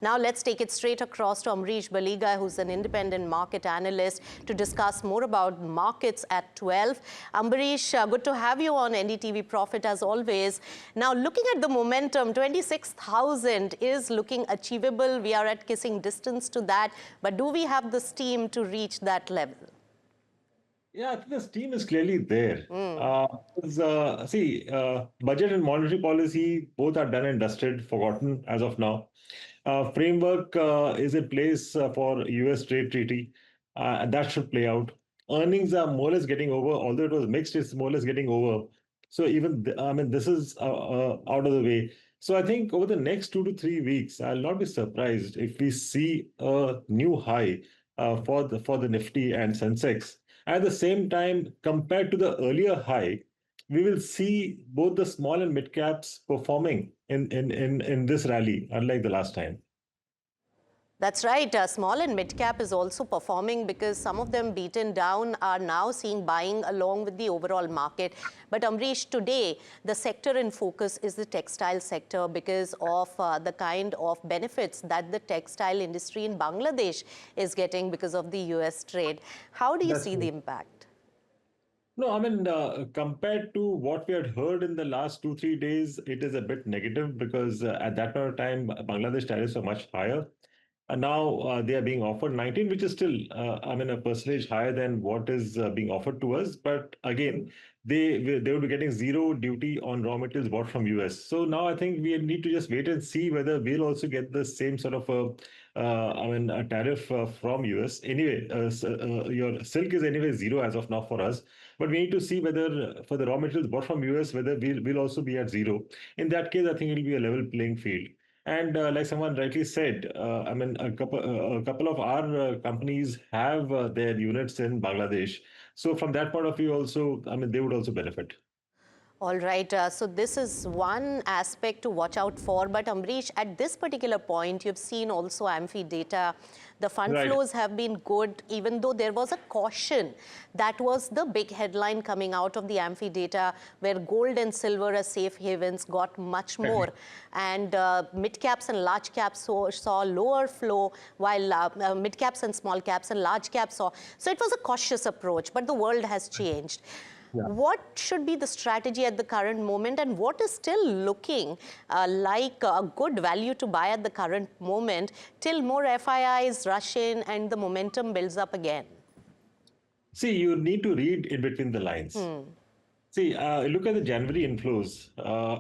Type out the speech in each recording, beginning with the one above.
Now let's take it straight across to Amrish Baliga, who's an independent market analyst, to discuss more about markets at 12. Amrish, good to have you on NDTV Profit as always. Now looking at the momentum, 26,000 is looking achievable. We are at kissing distance to that. But do we have the steam to reach that level? Yeah, I think the steam is clearly there. Budget and monetary policy both are done and dusted, forgotten as of now. Framework is in place for US trade treaty, and that should play out. Earnings are more or less getting over, although it was mixed, it's more or less getting over. So this is out of the way. So I think over the next 2 to 3 weeks, I'll not be surprised if we see a new high for the Nifty and Sensex. At the same time, compared to the earlier high, we will see both the small and mid caps performing in this rally, unlike the last time. That's right. Small and mid cap is also performing because some of them beaten down are now seeing buying along with the overall market. But Amrish, today, the sector in focus is the textile sector because of the kind of benefits that the textile industry in Bangladesh is getting because of the US trade. How do you That's see the true. impact? No, compared to what we had heard in the last 2, 3 days, it is a bit negative because at that point of time, Bangladesh tariffs are much higher. And now they are being offered 19, which is still, a percentage higher than what is being offered to us. But again, they will be getting zero duty on raw materials bought from US. So now I think we need to just wait and see whether we'll also get the same sort of a tariff from US. Anyway, your silk is anyway zero as of now for us. But we need to see whether for the raw materials bought from US, whether we'll also be at zero. In that case, I think it'll be a level playing field. And like someone rightly said, a couple of our companies have their units in Bangladesh. So from that point of view, also, they would also benefit. All right, so this is one aspect to watch out for. But Amrish, at this particular point, you've seen also Amphi data. The fund Right. flows have been good, even though there was a caution. That was the big headline coming out of the Amphi data, where gold and silver as safe havens got much more. And mid caps and large caps saw lower flow, while mid caps and small caps and large caps saw. So it was a cautious approach, but the world has changed. Yeah. What should be the strategy at the current moment, and what is still looking like a good value to buy at the current moment till more FIIs rush in and the momentum builds up again? See, you need to read in between the lines. See, look at the January inflows.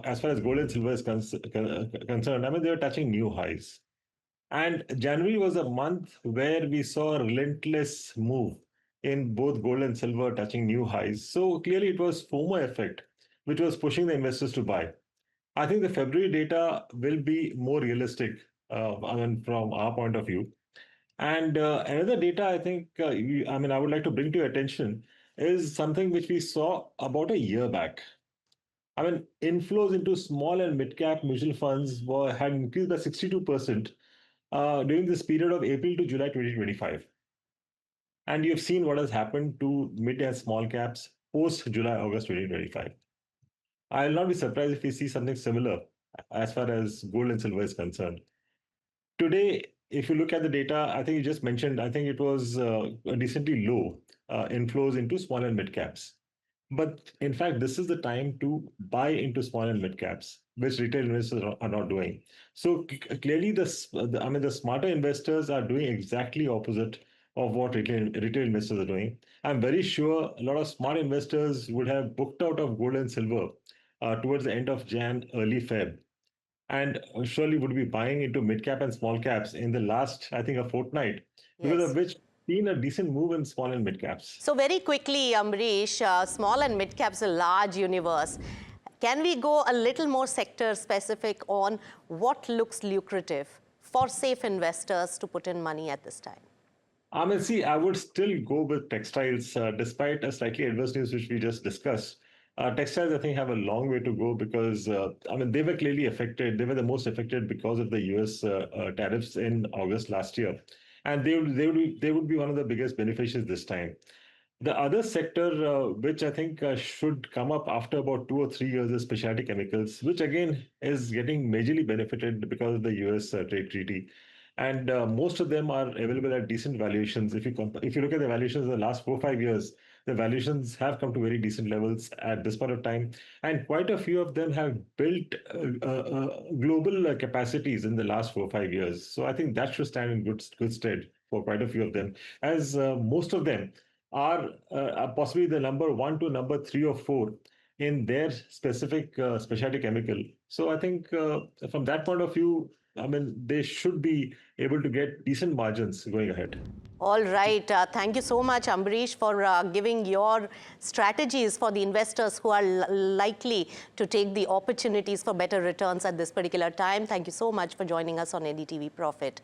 As far as gold and silver is concerned, they were touching new highs. And January was a month where we saw a relentless move in both gold and silver touching new highs. So clearly it was FOMO effect, which was pushing the investors to buy. I think the February data will be more realistic, from our point of view. And another data I think, I would like to bring to your attention is something which we saw about a year back. Inflows into small and mid-cap mutual funds had increased by 62% during this period of April to July 2025. And you've seen what has happened to mid and small caps post July, August 2025. I'll not be surprised if we see something similar as far as gold and silver is concerned. Today, if you look at the data, I think you just mentioned, I think it was decently low inflows into small and mid caps. But in fact, this is the time to buy into small and mid caps, which retail investors are not doing. So clearly, the smarter investors are doing exactly opposite of what retail investors are doing. I'm very sure a lot of smart investors would have booked out of gold and silver towards the end of Jan, early Feb, and surely would be buying into mid cap and small caps in the last, I think, a fortnight, because of Yes. which seen a decent move in small and mid caps. So very quickly, Amrish, small and mid caps a large universe. Can we go a little more sector specific on what looks lucrative for safe investors to put in money at this time? See, I would still go with textiles, despite a slightly adverse news which we just discussed. Textiles, I think, have a long way to go because they were clearly affected. They were the most affected because of the US tariffs in August last year, and they would be one of the biggest beneficiaries this time. The other sector, which I think should come up after about 2 or 3 years, is specialty chemicals, which again is getting majorly benefited because of the US trade treaty. and most of them are available at decent valuations. If you look at the valuations in the last 4 or 5 years, the valuations have come to very decent levels at this point of time, and quite a few of them have built global capacities in the last 4 or 5 years. So I think that should stand in good stead for quite a few of them, as most of them are possibly the number one to number three or four in their specific specialty chemical. So I think from that point of view, I mean, they should be able to get decent margins going ahead. All right. Thank you so much, Ambarish, for giving your strategies for the investors who are likely to take the opportunities for better returns at this particular time. Thank you so much for joining us on NDTV Profit.